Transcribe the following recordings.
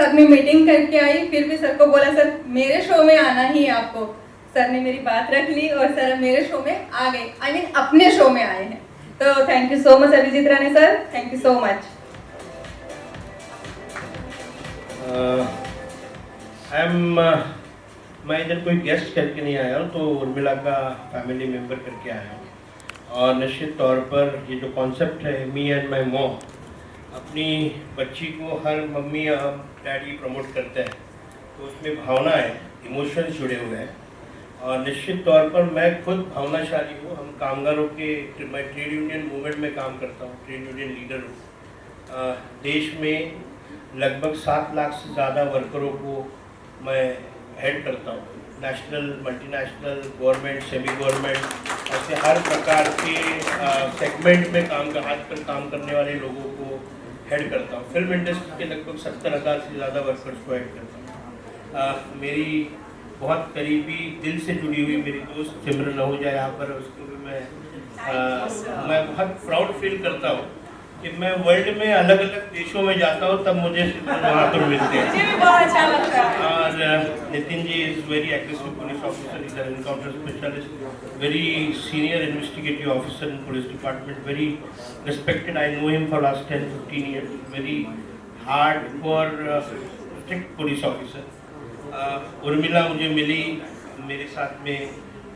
साथ में मीटिंग करके आई, फिर भी सर को बोला सर मेरे शो में आना ही है आपको। सर ने मेरी बात रख ली और सर मेरे शो में आ गए, आई मीन अपने शो में आए हैं। तो thank you so much Abhijit Rane sir, thank you so much. मैं इधर कोई गेस्ट करके नहीं आया हूँ, तो उर्मिला का फैमिली मेम्बर करके आया हूँ। और निश्चित तौर पर ये जो कॉन्सेप्ट है मी एंड माई मॉम, अपनी बच्ची को हर मम्मी या डैडी प्रमोट करते हैं, तो उसमें भावनाएं, इमोशंस जुड़े हुए हैं। और निश्चित तौर पर मैं खुद भावनाशाली हूँ। हम कामगारों के, मैं ट्रेड यूनियन मूवमेंट में काम करता हूँ, ट्रेड यूनियन लीडर हूँ। देश में लगभग 7 लाख से ज़्यादा वर्करों को मैं हेड करता हूँ। National, multinational, government, semi government, ऐसे हर प्रकार के सेगमेंट में हाथ पर काम करने वाले लोगों को हेड करता हूँ। फिल्म इंडस्ट्री के लगभग 70,000 से ज़्यादा वर्कर्स को हेड करता हूँ। मेरी बहुत करीबी, दिल से जुड़ी हुई मेरी दोस्त सिमरन आहूजा यहाँ पर, उसको भी मैं बहुत प्राउड फील करता हूँ कि मैं वर्ल्ड में अलग अलग देशों में जाता हूँ, तब मुझे वहाँ पर मिलते हैं। मुझे भी बहुत अच्छा लगता है। और Nitin ji is very aggressive police officer, is an encounter specialist, very senior investigative officer in police department, very respected. I know him for last 10-15 years, very hard for strict police officer. Urmila मुझे मिली, मेरे साथ में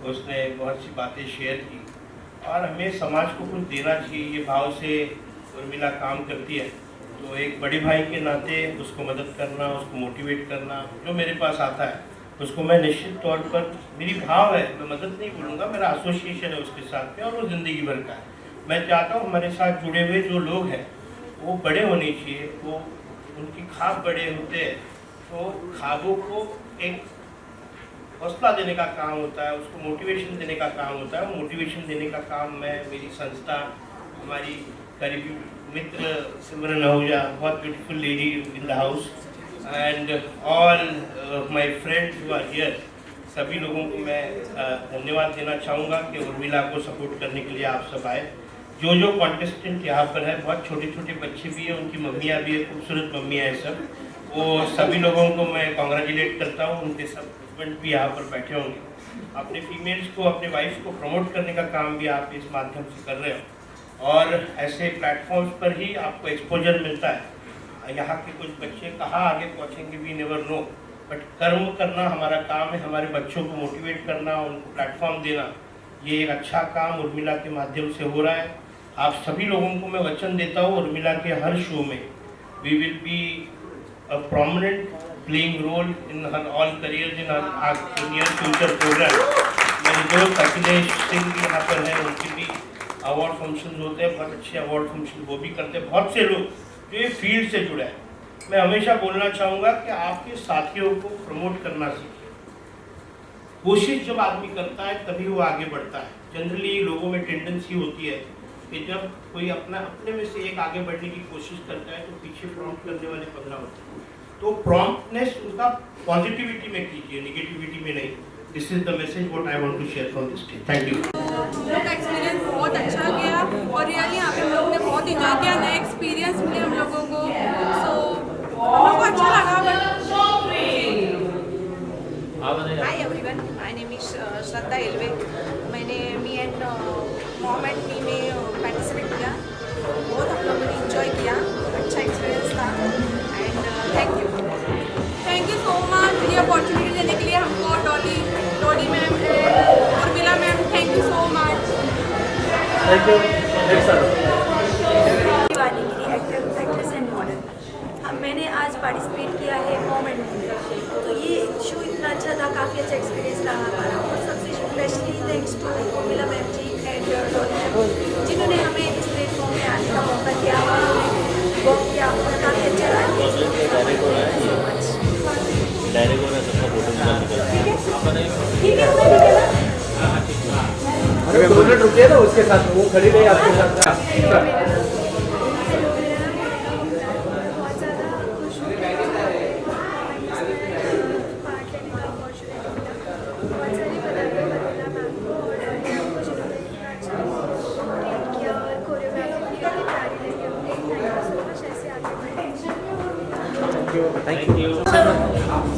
उसने बहुत सी बातें शेयर की, और हमें समाज को कुछ देना चाहिए, ये भाव से उर्मिला काम करती है। तो एक बड़े भाई के नाते उसको मदद करना, उसको मोटिवेट करना, जो मेरे पास आता है उसको मैं निश्चित तौर पर, मेरी भाव है, मैं मदद नहीं बोलूँगा, मेरा एसोसिएशन है उसके साथ में, और वो ज़िंदगी भर का है। मैं चाहता हूँ हमारे साथ जुड़े हुए जो लोग हैं वो बड़े होने चाहिए, वो उनकी ख्वाब बड़े होते हैं, तो ख्वाबों को एक हौसला देने का काम होता है, उसको मोटिवेशन देने का काम होता है। मोटिवेशन देने का काम मैं, मेरी संस्था, हमारी करीबी मित्र सिमरन आहूजा, बहुत beautiful lady in the house, and all my friends who are here, सभी लोगों को मैं धन्यवाद देना चाहूँगा कि उर्मिला को सपोर्ट करने के लिए आप सब आए। जो कॉन्टेस्टेंट यहाँ पर है, बहुत छोटे छोटे बच्चे भी हैं, उनकी मम्मियाँ भी है, खूबसूरत मम्मियाँ हैं सब, वो सभी लोगों को मैं कॉन्ग्रेचुलेट करता हूँ। उनके सब हस्बैंड भी यहाँ पर बैठे होंगे। अपने फीमेल्स को, अपने वाइफ्स को प्रमोट करने का काम भी आप इस माध्यम से कर रहे हो, और ऐसे प्लेटफॉर्म्स पर ही आपको एक्सपोजर मिलता है। यहाँ के कुछ बच्चे कहाँ आगे पहुँचेंगे वी नेवर नो, बट कर्म करना हमारा काम है, हमारे बच्चों को मोटिवेट करना, उनको प्लेटफॉर्म देना, ये एक अच्छा काम उर्मिला के माध्यम से हो रहा है। आप सभी लोगों को मैं वचन देता हूँ, उर्मिला के हर शो में we will be a prominent playing role in her all careers in our near future program। मेरे दोस्त अखिलेश सिंह भी यहाँ पर हैं, उनके भी अवार्ड फंक्शन होते हैं, बहुत अच्छे अवार्ड फंक्शन वो भी करते हैं। बहुत से लोग जो ये फील्ड से जुड़े हैं। मैं हमेशा बोलना चाहूँगा कि आपके साथियों को प्रमोट करना सीखिए। कोशिश जब आदमी करता है तभी वो आगे बढ़ता है। जनरली लोगों में टेंडेंसी होती है कि जब कोई अपने में से एक आगे बढ़ने की कोशिश करता है तो पीछे प्रॉम्प्ट करने वाले 15 होते हैं। तो प्रॉम्प्टनेस उनका पॉजिटिविटी में कीजिए, नेगेटिविटी में नहीं। This is the message what I want to share from this day. Thank you. हम लोग का एक्सपीरियंस बहुत अच्छा गया, और रियली यहाँ पे हम लोग ने बहुत इंजॉय किया, नए एक्सपीरियंस मिले हम लोगों को, सो हम लोग को अच्छा लगा। Hi everyone, my name is Shraddha Alve. मैंने me and mom and me में पार्टिसिपेट किया, बहुत हम लोगों ने इंजॉय किया, अच्छा एक्सपीरियंस था, and thank you so much ये अपॉर्चुनिटी देने के लिए हमको, Dolly ma'am, Urmila ma'am, thank you so much. Thank you. Actress and model, मैंने आज पार्टिसिपेट किया है मॉम एंड मी में, तो ये शो इतना अच्छा था, काफ़ी अच्छा एक्सपीरियंस रहा हमारा, और सबसे specially thanks to Urmila ma'am ji and Dolly ma'am, जिन्होंने हमें इस प्लेटफॉर्म में आने का मौका दिया, वर्क किया, और काफ़ी अच्छा रहा। अरे 2 मिनट रुकिए ना, उसके साथ वो खड़ी रही आपके साथ। Choreography thank you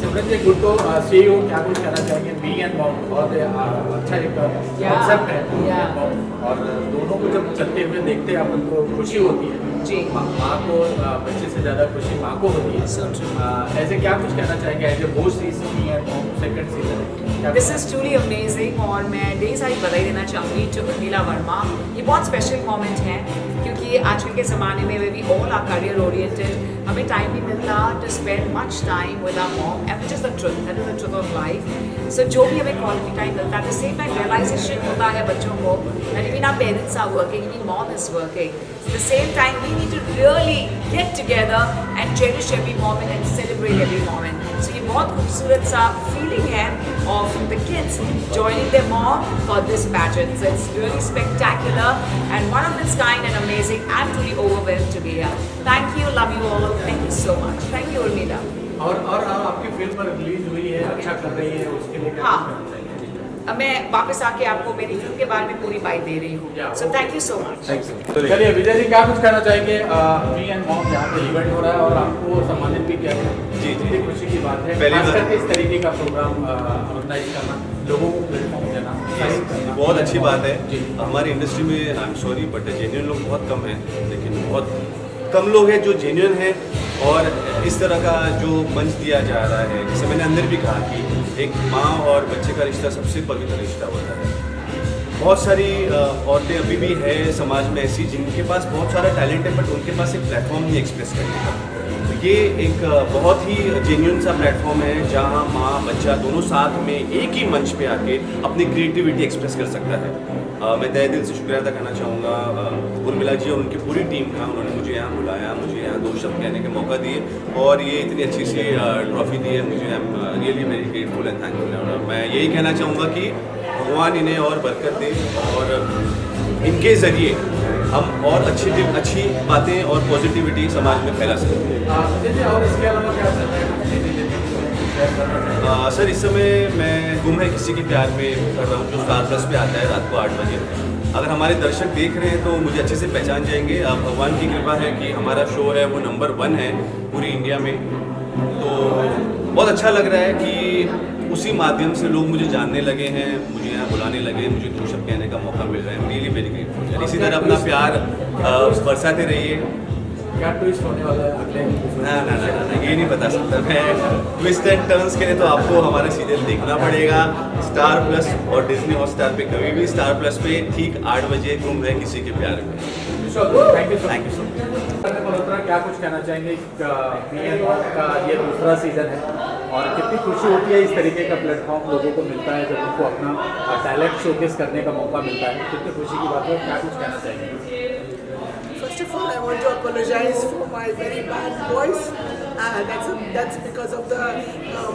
Simran ji, good to see you. क्या कुछ कहना चाहेंगे? मी एंड मॉम बहुत अच्छा एक कॉन्सेप्ट है Me and Mom। और दोनों को जब चलते हुए देखते हैं अपन को खुशी होती है जी। माँ को बच्चे से ज़्यादा खुशी माँ को होती है। ऐसे क्या कुछ कहना चाहेंगे एज ए होस्ट इस मी and mom second season? This is truly amazing और मैं ढेर सारी बधाई देना चाहूँगी टू उर्मिला वर्मा। ये बहुत स्पेशल मोमेंट है क्योंकि आजकल के ज़माने में we we all are career oriented, हमें टाइम नहीं मिलता to spend much time with our mom and which is the truth, that is the truth of life. So जो भी हमें क्वालिटी टाइम मिलता है, द सेम टाइम रियलाइजेशन होता है बच्चों को that even our parents are working, even mom is working, at the same time we need to really get together and cherish every moment and celebrate every moment. So ये बहुत खूबसूरत सा feeling है of the kids joining their mom for this pageant. So it's really spectacular and one of its kind and amazing. I'm truly overwhelmed to be here. Thank you, love you all. Thank you so much. Thank you, Urmila. और आपकी film release हुई है, अच्छा कर रही है, उसके लिए क्या हाँ। कहना चाहेंगे? अब मैं वापस आके आपको मेरी फिल्म के बारे में पूरी बात दे रही हूँ। So thank you so much. चलिए विजय जी, क्या कुछ कहना चाहेंगे? मी एंड मॉम यहाँ पे इवेंट हो रहा है और आपको सम्मानित भी किया गया। जी। कितनी खुशी की बात है, पहली खास बात- करके इस तरीके का प्रोग्राम ऑर्गेनाइज करना, लोगों को प्लेटफॉर्म देना, साइड करना। बहुत अच्छी बात है। जी। हमारी इंडस्ट्री में I am sorry but genuine लोग बहुत कम हैं, लेकिन बहुत कम लोग हैं जो जेन्युइन हैं और इस तरह का जो मंच दिया जा रहा है, जैसे मैंने अंदर भी कहा कि एक माँ और बच्चे का रिश्ता सबसे पवित्र रिश्ता होता है। बहुत सारी औरतें अभी भी है समाज में ऐसी जिनके पास बहुत सारा टैलेंट है बट उनके पास एक प्लेटफॉर्म नहीं एक्सप्रेस करने का। तो ये एक बहुत ही जेन्युइन सा प्लेटफॉर्म है जहाँ माँ बच्चा दोनों साथ में एक ही मंच पे आके अपनी क्रिएटिविटी एक्सप्रेस कर सकता है। मैं तहे दिल से शुक्रिया अदा करना चाहूँगा उर्मिला जी और उनकी पूरी टीम का। उन्होंने मुझे यहाँ बुलाया, मुझे यहाँ 2 शब्द कहने का मौका दिए और ये इतनी अच्छी सी ट्रॉफी दी है मुझे। आई am really very grateful and thankful. और मैं यही कहना चाहूँगा कि भगवान इन्हें और बरकत दे और इनके ज़रिए हम और अच्छी बातें और पॉजिटिविटी समाज में फैला सकते हैं। विजय जी, और इसके अलावा क्या चल रहा है? सर इस समय मैं गुम है किसी के प्यार में कर रहा हूँ जो स्टार प्लस पे आता है रात को 8 बजे। अगर हमारे दर्शक देख रहे हैं तो मुझे अच्छे से पहचान जाएंगे। भगवान की कृपा है कि हमारा शो है वो नंबर 1 है पूरी इंडिया में, तो बहुत अच्छा लग रहा है कि उसी माध्यम से लोग मुझे जानने लगे हैं, मुझे यहाँ बुलाने लगे, मुझे 2 शब्द कहने का मौका मिल रहा है। Really very grateful. इसी तरह अपना प्यार बरसाते रहिए। क्या ट्विस्ट होने वाला है अगले? ना ये नहीं बता सकता मैं। ट्विस्ट एंड टर्न्स के लिए तो आपको हमारा सीरियल देखना पड़ेगा स्टार प्लस और डिज्नी हॉटस्टार पे। कभी भी स्टार प्लस पे ठीक 8 बजे गुम है किसी के प्यार में। Thank you so thank you so much. Malhotra, क्या कुछ कहना चाहेंगे? मी एंड मॉम का ये दूसरा सीजन है और कितनी खुशी होती है इस तरीके का प्लेटफॉर्म लोगों को मिलता है जब उनको अपना टैलेंट शोकेस करने का मौका मिलता है। कितनी खुशी की बात है, क्या कुछ कहना चाहेंगे? First of all, I want to apologize for my very bad voice. That's because of the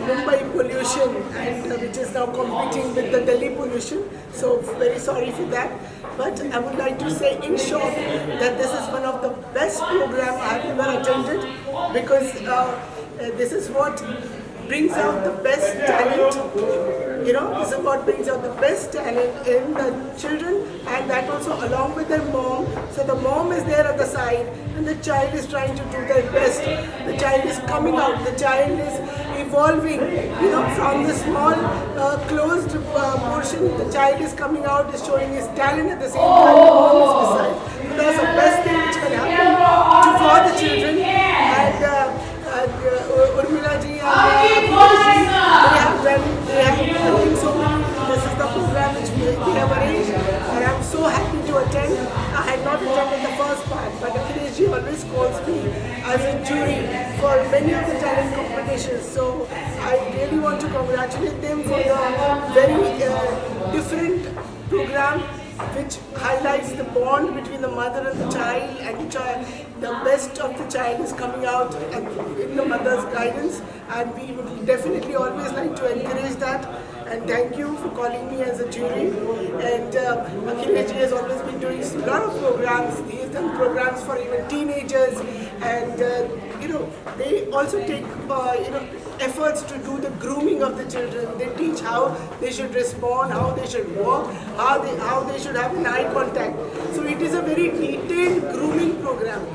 Mumbai pollution and which is now competing with the Delhi pollution. So very sorry for that. But I would like to say in short that this is one of the best program I have ever attended because this is what brings out the best talent. You know, this is what brings out the best talent in the children and that also along with their mom. So the mom is there at the side and the child is trying to do their best. The child is coming out, the child is evolving, you know, from the small closed portion. The child is coming out, is showing his talent at the same time the mom is beside. So that's the best thing which can happen for the children. And Urmila ji and they have done so many. This is the program which they have arranged and I'm so happy to attend. I had not attended the first part but Akhilesh ji always calls me as a jury for many of the talent competitions. So I really want to congratulate them for the very different program which highlights the bond between the mother and the child, and the child, the best of the child is coming out in the mother's guidance, and we would definitely always like to encourage that. And thank you for calling me as a jury. And Akhilesh ji has always been doing a lot of programs. He has done programs for even teenagers, and you know, they also take efforts to do the grooming of the children. They teach how they should respond, how they should walk, how they should have an eye contact. So it is a very detailed grooming program.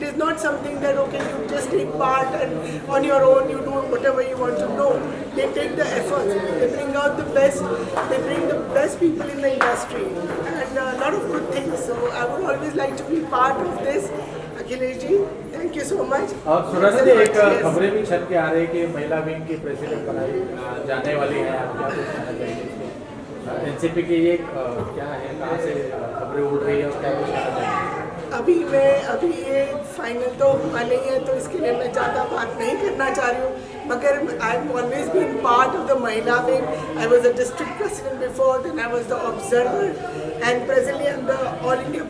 it is not something that okay you just take part and on your own you do whatever you want to know. They take the efforts, they bring out the best, they bring the best people in the industry and a lot of good things. So I would always like to be part of this. Akhilesh ji, thank you so much. और सुरज जी एक खबरें भी छत के आ रही है कि महिला विंग की प्रेसिडेंट बनाई जाने वाली है, आप क्या कुछ कहना चाहेंगे? एनसीपी की ये क्या है, कहाँ से खबरें उड़ रही है और क्या कुछ कहना चाहेंगे? अभी ये फाइनल तो हुआ नहीं है तो इसके लिए मैं ज़्यादा बात नहीं करना चाह रही हूँ, मगर I have always been part of the महिला wing. I was a district president before, then I was the observer and presently I am the all India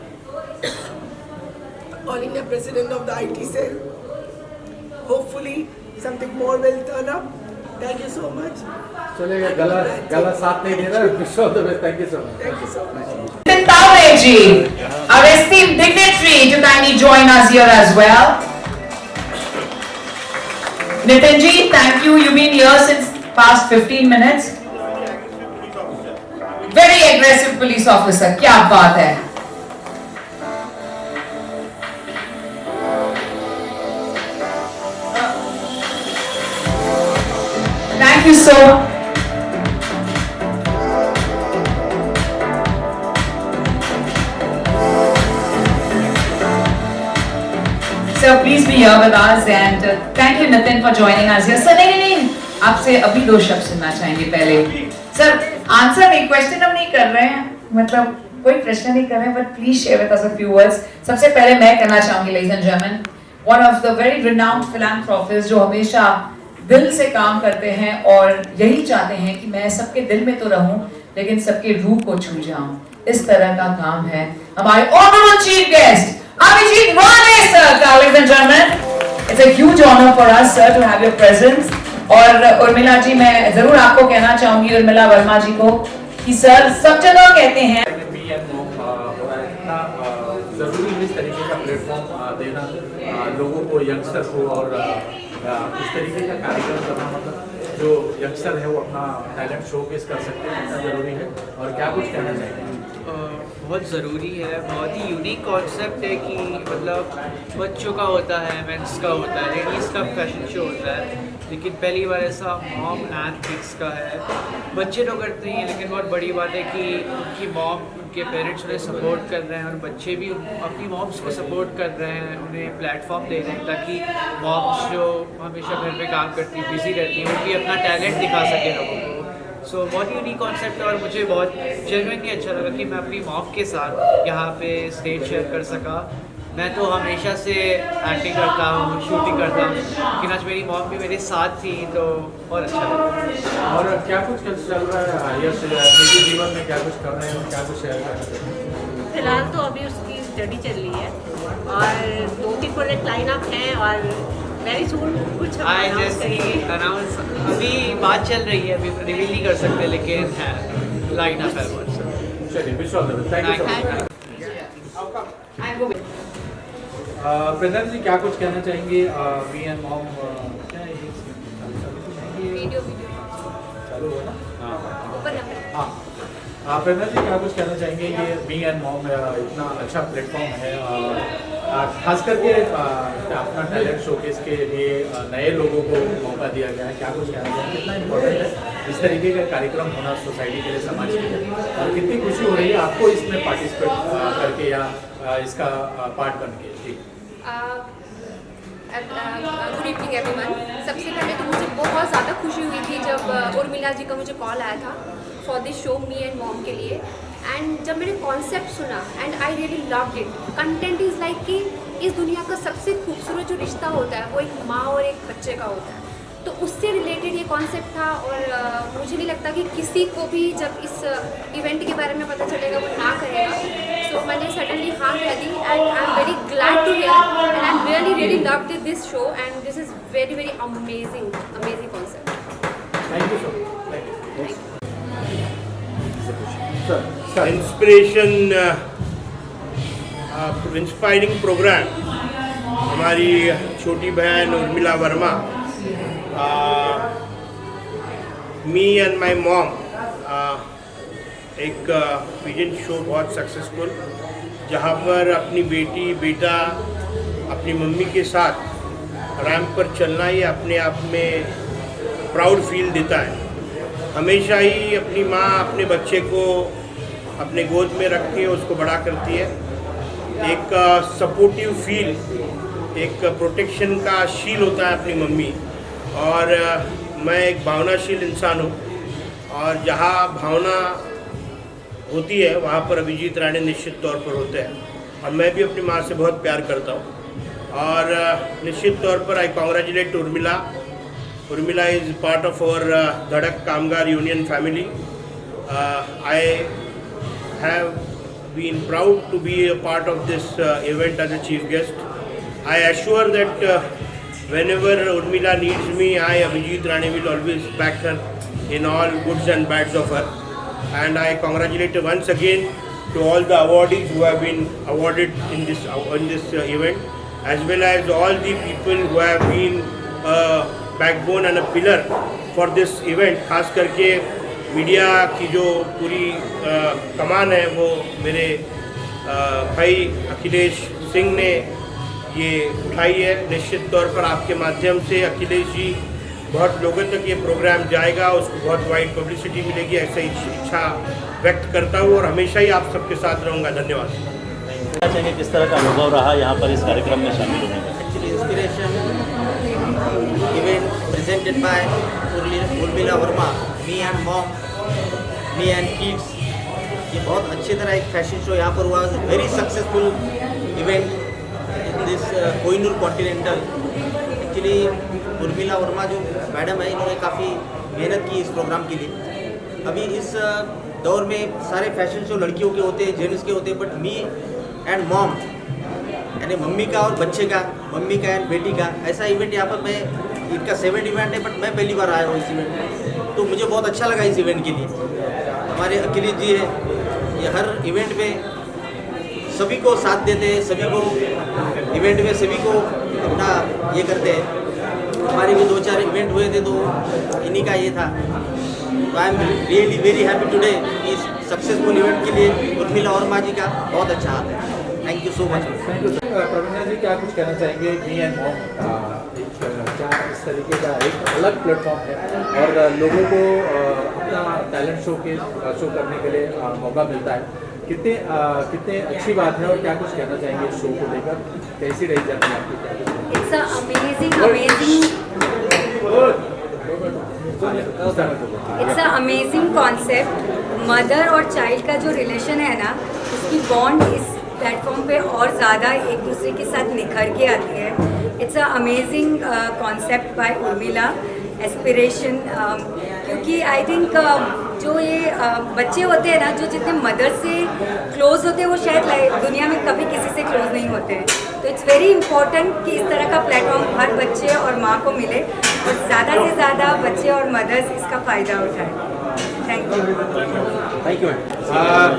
president of the IT cell. Hopefully something more will turn up. Thank you so much. चलेगा, गला साथ नहीं दे रहा, wish all the best. Thank you so much. Thank you so much. Nitin Tawreji, our esteemed dignitary, to kindly join us here as well. Nitin ji, thank you. You've been here since past 15 minutes. Very aggressive police officer. क्या बात है? Thank you so much. Sir, please be here with us and thank you Nitin for joining us here. Sir, नहीं, आपसे अभी 2 शब्द सुनना चाहेंगे पहले. सर, आंसर नहीं, क्वेश्चन हम नहीं कर रहे हैं, मतलब कोई प्रश्न नहीं कर रहे हैं, but please share with us a few words. सबसे पहले मैं कहना चाहूंगी, ladies and gentlemen, one of the very renowned philanthropists जो हमेशा दिल से काम करते हैं और यही चाहते हैं कि मैं सबके दिल में तो रहूं लेकिन सबके रूह को छू जाऊं. इस तरह का काम है हमारे honorable chief guest Abhijit Rane sir. Ladies and gentlemen, it's a huge honor for us sir to have your presence. और उर्मिला जी, मैं जरूर आपको कहना चाहूंगी, उर्मिला वर्मा जी को, कि सर सब जगह कहते हैं जरूरी इस तरीके का प्लेटफॉर्म देना लोगों को, यंगस्टर को, और इस तरीके का कार्यक्रम करना, मतलब जो यंगस्टर है वो अपना टैलेंट शोकेस कर सकते हैं, इतना ज़रूरी है. और क्या कुछ कहना चाहेंगे? बहुत ज़रूरी है, बहुत ही यूनिक कॉन्सेप्ट है कि मतलब बच्चों का होता है, मेंस का होता है, लेडीज़ का फैशन शो होता है, लेकिन पहली बार ऐसा मॉम एंड किड्स का है. बच्चे तो करते ही हैं, लेकिन बहुत बड़ी बात है कि उनकी मॉम, उनके पेरेंट्स उन्हें सपोर्ट कर रहे हैं और बच्चे भी अपनी मॉम्स को सपोर्ट कर रहे हैं, उन्हें प्लेटफॉर्म दे रहे हैं ताकि मॉम्स जो हमेशा घर पे काम करती हैं, बिजी रहती हैं, वो भी अपना टैलेंट दिखा सके लोगों को. सो बहुत ही यूनिक कॉन्सेप्ट है और मुझे बहुत जेन्युइनली अच्छा लगा कि मैं अपनी मॉम के साथ यहाँ पे स्टेज शेयर कर सका. मैं तो हमेशा से एक्टिंग करता हूँ, शूटिंग करता हूँ, लेकिन आज मेरी मॉम भी मेरे साथ थी तो बहुत अच्छा लगा. और क्या कुछ चल रहा है यश, निजी जीवन में क्या कुछ कर रहे हैं और क्या कुछ शेयर कर रहे हैं? फिलहाल तो अभी उसकी स्टडी चल रही है और 2-3 प्रोजेक्ट लाइन अप हैं और वेरी सून कुछ अनाउंस अभी बात चल रही है, अभी रिवील नहीं कर सकते, लेकिन है लाइन अप है. चलिए, wish all the best. Thank you so much. Pradhan ji, क्या कुछ कहना चाहेंगे? मी एंड मॉम क्या है ये वीडियो चालू है ना? हाँ. हाँ, प्रधान जी क्या कुछ कहना चाहेंगे? ये मी एंड मॉम इतना अच्छा प्लेटफॉर्म है, खास करके अपना टैलेंट शोकेस के लिए नए लोगों को मौका दिया गया है. क्या कुछ कहना चाहेंगे? कितना इम्पोर्टेंट है इस तरीके का कार्यक्रम होना सोसाइटी के लिए, समाज के लिए, और कितनी खुशी हो रही है आपको इसमें पार्टिसिपेट करके या इसका पार्ट बन के? ठीक. Good evening everyone. सबसे पहले तो मुझे बहुत ज़्यादा खुशी हुई थी जब उर्मिला जी का मुझे कॉल आया था for this show me and mom के लिए. एंड जब मैंने कॉन्सेप्ट सुना and I really loved it. Content is like कि इस दुनिया का सबसे खूबसूरत जो रिश्ता होता है वो एक माँ और एक बच्चे का होता है, तो उससे रिलेटेड ये कॉन्सेप्ट था. और मुझे नहीं लगता कि किसी को भी जब इस इवेंट के बारे में पता चलेगा वो ना करेगा. सो मैंने सडनली हाँ कह दी and I am very glad to here and I am really loved this show and this is very amazing concept. Thank you so much. Inspiring programme हमारी छोटी बहन Urmila Verma, me and my mom, एक पिजन show बहुत successful, जहाँ पर अपनी बेटी बेटा अपनी मम्मी के साथ रैंप पर चलना ही अपने आप में प्राउड फील देता है। हमेशा ही अपनी माँ अपने बच्चे को अपने गोद में रख के उसको बड़ा करती है। एक सपोर्टिव फील, एक प्रोटेक्शन का शील होता है अपनी मम्मी। और मैं एक भावनाशील इंसान हूँ और जहाँ भावना होती है वहाँ पर अभिजीत राणे निश्चित तौर पर होते हैं। और मैं भी अपनी माँ से बहुत प्यार करता हूँ और निश्चित तौर पर I congratulate Urmila. Urmila is part of our Dhadak Kamgar union family. I have been proud to be a part of this event as a chief guest. I assure that whenever Urmila needs me, I, Abhijit Rane, will always back her in all goods and bads of her. And I congratulate her once again to all the awardees who have been awarded in this event, as well as all the people who have been a backbone and a pillar for this event. खास करके media की जो पूरी कमान है वो मेरे भाई अखिलेश सिंह ने ये उठाई है। निश्चित तौर पर आपके माध्यम से अखिलेश जी बहुत लोगों तक ये प्रोग्राम जाएगा, उसको बहुत वाइड पब्लिसिटी मिलेगी, ऐसा इच्छा व्यक्त करता हूँ और हमेशा ही आप सबके साथ रहूँगा। धन्यवाद। चाहिए किस तरह का अनुभव रहा यहाँ पर इस कार्यक्रम में शामिल होने का? Actually inspiration event presented by Urmila Verma, me and mom, me and kids. ये बहुत अच्छी तरह एक फैशन शो यहाँ पर हुआ। Very successful event in this Kohinoor continental. Actually Urmila Verma जो मैडम है, इन्होंने काफ़ी मेहनत की इस प्रोग्राम के लिए। अभी इस दौर में सारे फैशन शो लड़कियों के होते हैं, जेंट्स के होते हैं, बट मी एंड मॉम यानी मम्मी का और बच्चे का, मम्मी का एंड बेटी का, ऐसा इवेंट यहाँ पर मैं, इनका 7 इवेंट है बट मैं पहली बार आया हूँ इस इवेंट में, तो मुझे बहुत अच्छा लगा इस इवेंट के लिए। हमारे अखिलेश जी है, ये हर इवेंट में सभी को साथ देते हैं, सभी को इवेंट में सभी को अपना ये करते हैं। हमारे भी 2-4 इवेंट हुए थे तो इन्हीं का ये था। तो आई am really very happy today इस सक्सेसफुल इवेंट के लिए उर्मिला वर्मा जी का बहुत अच्छा हाथ है। Thank you so much. Thank you. Praveena ji क्या कुछ कहना चाहेंगे? मी एंड मॉम क्या इस तरीके का एक अलग प्लेटफॉर्म है और लोगों को अपना टैलेंट शो करने के लिए मौका मिलता है, कितने अच्छी बात है और क्या कुछ कहना चाहेंगे इस शो को लेकर? कैसी रही जर्नी आपकी? It's a amazing concept. Mother और चाइल्ड का जो रिलेशन है ना, उसकी बॉन्ड इस प्लेटफॉर्म पे और ज़्यादा एक दूसरे के साथ निखर के आती है। It's a amazing concept bye Urmila, aspiration. क्योंकि आई थिंक जो ये बच्चे होते हैं ना, जो जितने मदर से क्लोज होते हैं वो शायद दुनिया में कभी किसी से क्लोज नहीं होते हैं। तो इट्स वेरी इंपॉर्टेंट कि इस तरह का प्लेटफॉर्म हर बच्चे और माँ को मिले और ज़्यादा से ज़्यादा बच्चे और मदर्स इसका फ़ायदा उठाएं। Thank you.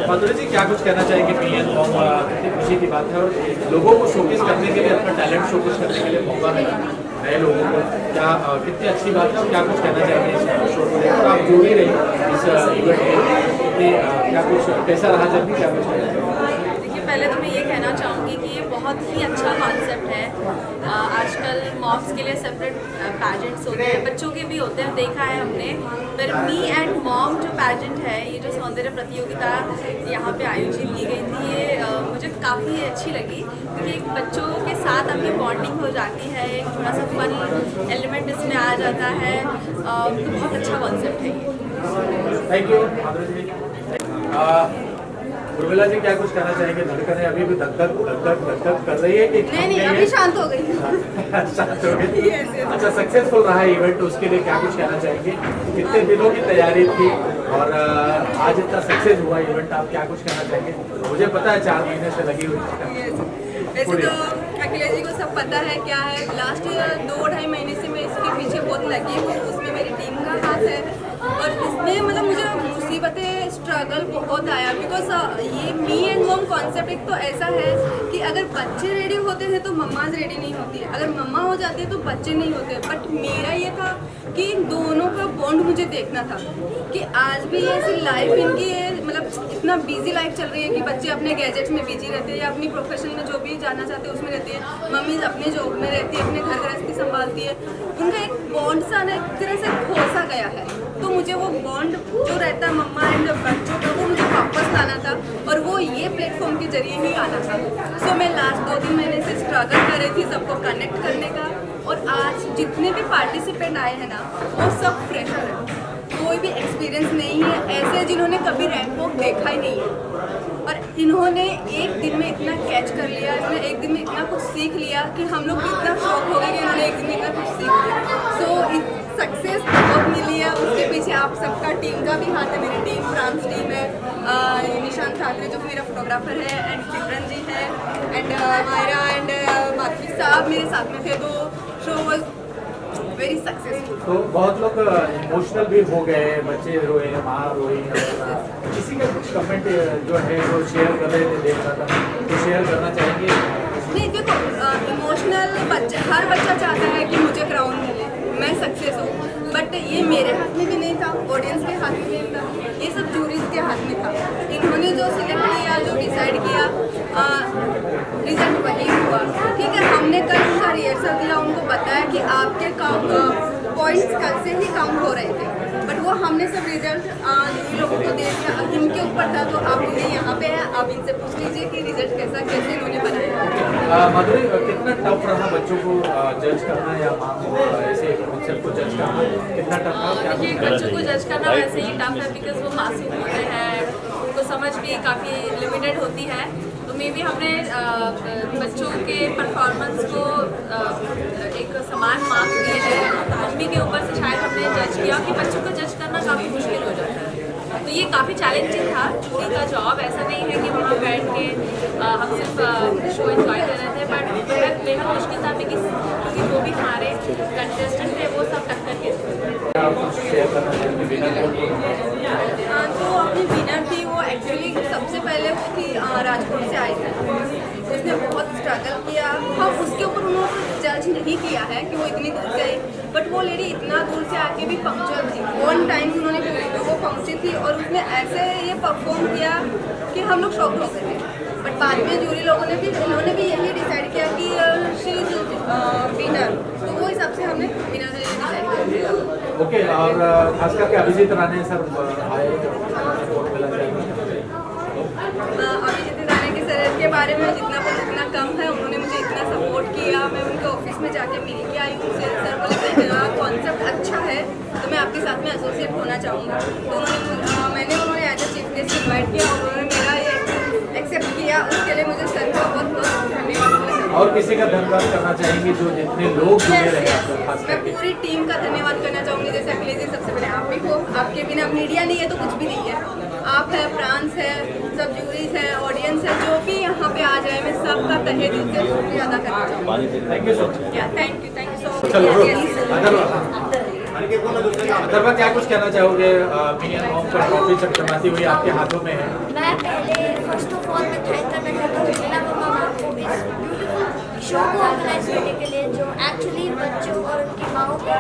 माधुरी जी क्या कुछ कहना चाहेंगे? मी एंड मॉम कितनी खुशी की बात है और लोगों को शोकेस करने के लिए, अपना टैलेंट शोकेस करने के लिए मौका मिला नए लोगों को, क्या कितनी अच्छी बात है और क्या कुछ कहना चाहेंगे इस शो को लेकर? आप जो भी रही इस इवेंट में, क्या कुछ कैसा रहा जब भी, क्या कुछ कहना चाहेंगे? देखिए, पहले तो मैं ये कहना चाहूँगी कि ये बहुत ही अच्छा कॉन्सेप्ट है। आजकल मॉम्स के लिए सेपरेट पैजेंट्स होते हैं, बच्चों के भी होते हैं, देखा है हमने। पर मी एंड मॉम जो पैजेंट है, ये जो सौंदर्य प्रतियोगिता यहाँ पे आयोजित की गई थी, ये मुझे काफ़ी अच्छी लगी क्योंकि एक बच्चों के साथ अपनी बॉन्डिंग हो जाती है, एक थोड़ा सा फन एलिमेंट इसमें आ जाता है। तो बहुत अच्छा कॉन्सेप्ट है ये। थैंक यू माधुरी जी। उर्मिला जी क्या कुछ कहना चाहेंगे? धड़कनें अभी भी धक धक कर रही है कि नहीं, अभी शांत हो गई। शांत हो गई। अच्छा, सक्सेसफुल रहा है इवेंट, उसके लिए क्या कुछ कहना चाहेंगे? कितने दिनों की तैयारी थी और आज इतना सक्सेस हुआ इवेंट, आप क्या कुछ कहना चाहेंगे? मुझे पता है 4 महीने से लगी हुई थी। वैसे तो अखिलेश जी को सब पता है क्या है। लास्ट 2-2.5 महीने से मैं इसके पीछे बहुत लगी हूँ, उसमें मेरी टीम का हाथ है और इसमें मतलब मुझे मुसीबतें, स्ट्रगल बहुत आया बिकॉज ये मी एंड मॉम कॉन्सेप्ट एक तो ऐसा है कि अगर बच्चे रेडी होते हैं तो मम्माज रेडी नहीं होती है, अगर मम्मा हो जाती है तो बच्चे नहीं होते। बट मेरा ये था कि इन दोनों का बॉन्ड मुझे देखना था कि आज भी ऐसी लाइफ इनकी है, मतलब इतना बिजी लाइफ चल रही है कि बच्चे अपने गैजेट्स में बिजी रहते हैं या अपनी प्रोफेशन में जो भी जाना चाहते हैं उसमें रहते हैं, मम्मी अपने जॉब में रहती है, अपने घर गृहस्थी संभालती है, उनका एक बॉन्ड सा ना एक तरह से खोसा गया है। तो मुझे वो बॉन्ड जो रहता है मम्मा एंड बच्चों का वो मुझे वापस लाना था और वो ये प्लेटफॉर्म के जरिए ही आना था। सो मैं लास्ट 2-3 महीने से स्ट्रगल कर रही थी सबको कनेक्ट करने का, और आज जितने भी पार्टिसिपेंट आए हैं ना वो सब फ्रेशर है, कोई भी एक्सपीरियंस नहीं है, ऐसे जिन्होंने कभी रैंप वॉक देखा ही नहीं है, और इन्होंने एक दिन में इतना कैच कर लिया, इन्होंने एक दिन में इतना कुछ सीख लिया कि हम लोग भी इतना शौक हो गए कि इन्होंने एक दिन में इतना कुछ सीख लिया। सो सक्सेस बहुत मिली है, उसके पीछे आप सबका टीम का भी हाथ है, मेरी टीम फ्रांस टीम है, निशांत ठाकरे जो मेरा फोटोग्राफर है, एंड सिमरन जी है, एंड मायरा एंड बाकी साहब मेरे साथ में थे, तो शो वॉज वेरी सक्सेसफुल। तो बहुत लोग इमोशनल भी हो गए, बच्चे रोए, माँ रोई, किसी का कुछ कमेंट जो है वो शेयर कर रहे थे, देख रहा था, तो शेयर करना चाहेंगे? नहीं देखो, इमोशनल हर बच्चा चाहता है कि मुझे क्राउन मिले, मैं सक्सेस हूँ, बट ये मेरे हाथ में भी नहीं था, ऑडियंस के हाथ में भी नहीं था, ये सब जूरीज के हाथ में था। इन्होंने जो सिलेक्ट किया, जो डिसाइड किया, रिजल्ट वही हुआ। ठीक है, हमने कल उनका रिहर्सल दिया, उनको बताया कि आपके पॉइंट्स कल से ही काउंट हो रहे थे, बट वो हमने सब रिजल्ट इन लोगों को दे दिया, इनके ऊपर था, तो आप इन्हें यहाँ पे है, आप इनसे पूछ लीजिए कि रिजल्ट कैसे इन्होंने बनाया। माधुरी, कितना टफ रहा बच्चों को जज करना या ऐसे कॉन्सेप्ट को जज करना, कितना टफ रहा? क्या देखिए, बच्चों को जज करना वैसे ही टफ है बिकॉज वो मासूम होते हैं, उनको समझ भी काफ़ी लिमिटेड होती है, तो मे बी हमने बच्चों के परफॉर्मेंस को एक समान मार्क्स दिए हैं। मम्मी के ऊपर से शायद हमने जज किया कि बच्चों को जज करना काफ़ी मुश्किल हो जाता है, तो ये काफ़ी चैलेंजिंग था। जूरी का जॉब ऐसा नहीं है कि वहाँ बैठ के हम सिर्फ शो एंजॉय कर रहे थे, बट बेहद मुश्किल था क्योंकि जो भी हमारे कंटेस्टेंट थे वो सब टक्कर के थे। जो अपनी विनर थी वो एक्चुअली सबसे पहले वो थी राजकोट से आई थी, उसने बहुत स्ट्रगल किया। हम उसके ऊपर उन्होंने जज नहीं किया है कि वो इतनी दूर से आई, बट वो लेडी इतना दूर से आके भी पंक्चुअल थी, ऑन टाइम उन्होंने वो पहुंची थी, और उसने ऐसे ये परफॉर्म किया कि हम लोग शॉक हो गए थे। बट बाद में जूरी लोगों ने भी उन्होंने भी यही डिसाइड किया कि शी इज विनर, तो वो हिसाब से हमने विनर डिसाइड कर दिया। ओके, और खास करके अभिजीत राणे सर आए, अभिजीत राणे के सर के बारे में जितना बोलो उतना कम है, उन्होंने मुझे इतना सपोर्ट किया। मैं उनके ऑफिस में जाके मिल के आई उनसे, सर बोले कि मेरा कॉन्सेप्ट अच्छा है तो मैं आपके साथ में एसोसिएट होना चाहूँगा, तो उन्होंने as a chief guest invite किया और उन्होंने मेरा ये एक्सेप्ट किया, उसके लिए मुझे सर का बहुत बहुत धन्यवाद। और किसी का धन्यवाद करना चाहेंगे जो जितने लोग जुड़े रहे आपको खास मैं करके? पूरी टीम का धन्यवाद करना चाहूँगी, जैसे अखिलेश जी सबसे पहले आप भी हो, आपके बिना मीडिया नहीं है तो कुछ भी नहीं है, आप है, फ्रांस है, सब जूरीज है, ऑडियंस है, जो भी यहाँ पे आ जाए, मैं सबका तहे दिल से शुक्रिया अदा करना चाहूँगी। Thank you so much. Thank you सो चलो, अथर्वा क्या कुछ कहना चाहोगे? मियां मॉम का ट्रॉफी चमचमाती हुई आपके हाथों में है। मैं पहले फर्स्ट ऑफ ऑल मैं थैंक करना चाहता हूँ मीना मम्मा को इस ब्यूटीफुल शो को ऑर्गेनाइज करने के लिए, जो एक्चुअली बच्चों और उनकी माओ को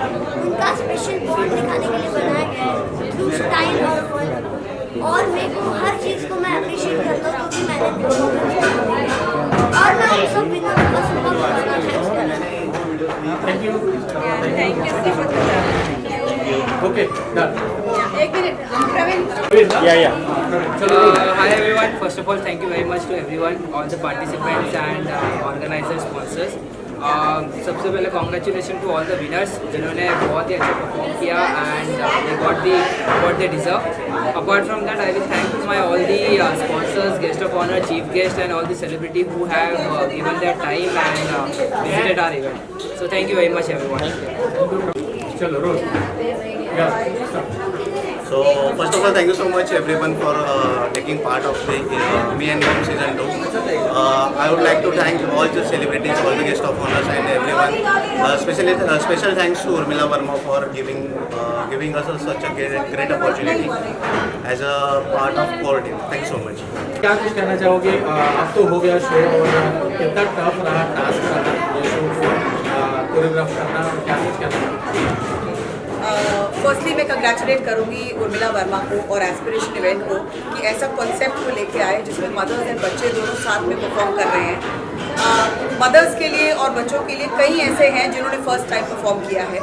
उनका स्पेशल बॉन्ड दिखाने के लिए बनाया गया है थ्रू स्टाइल और फन, और मेरे को हर चीज़ को मैं अप्रिशिएट करता हूँ क्योंकि मैंने और मैं उन सब विनर को सुबह थैंक्स करना चाहती हूँ। Thank you. Thank you so much. Okay, done. एक minute, Praveen. Hi everyone. First of all, thank you very much to everyone, all the participants and organizers, sponsors. सबसे पहले congratulation to all the winners जिन्होंने बहुत ही अच्छा perform किया and they got the what they deserve. Apart from that I will thank my all the sponsors, guest of honour, chief guest and all the celebrity who have given their time and visited our event. So thank you very much everyone. चलो रोज। So first of all, thank you so much everyone for taking part of the Me and Mom season 2. I would like to thank all the celebrities, all the guest of honors and everyone. Special thanks to Urmila Verma for giving us such a great opportunity as a part of core team. Thank you so much. क्या कुछ कहना चाहोगे? अब तो हो गया show, और कितना टफ रहा टास्क रहा ये शो को कोरियोग्राफ करना, और क्या कुछ कहना चाहोगे? फर्स्टली मैं कंग्रेचुलेट करूँगी उर्मिला वर्मा को और एस्पिरेशन इवेंट को कि ऐसा कॉन्सेप्ट वो लेके आए जिसमें मदर्स एंड बच्चे दोनों साथ में परफॉर्म कर रहे हैं। मदर्स के लिए और बच्चों के लिए कई ऐसे हैं जिन्होंने फर्स्ट टाइम परफॉर्म किया है,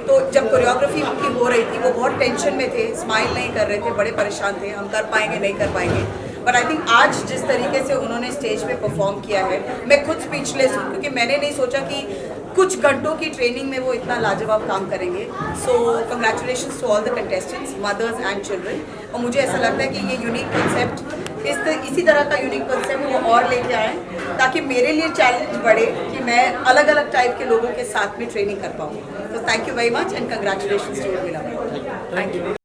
तो जब कोरियोग्राफी उनकी हो रही थी वो बहुत टेंशन में थे, स्माइल नहीं कर रहे थे, बड़े परेशान थे हम कर पाएंगे नहीं कर पाएंगे। बट आई थिंक आज जिस तरीके से उन्होंने स्टेज पे परफॉर्म किया है, मैं खुद स्पीचलेस हूँ क्योंकि मैंने नहीं सोचा कि कुछ घंटों की ट्रेनिंग में वो इतना लाजवाब काम करेंगे। So congratulations to all the contestants, mothers and children. और मुझे ऐसा लगता है कि ये यूनिक कंसेप्ट इसी तरह का यूनिक कंसेप्ट वो और लेके आए ताकि मेरे लिए चैलेंज बढ़े कि मैं अलग अलग टाइप के लोगों के साथ में ट्रेनिंग कर पाऊँ। तो thank you very much and congratulations to Urmila. Thank you.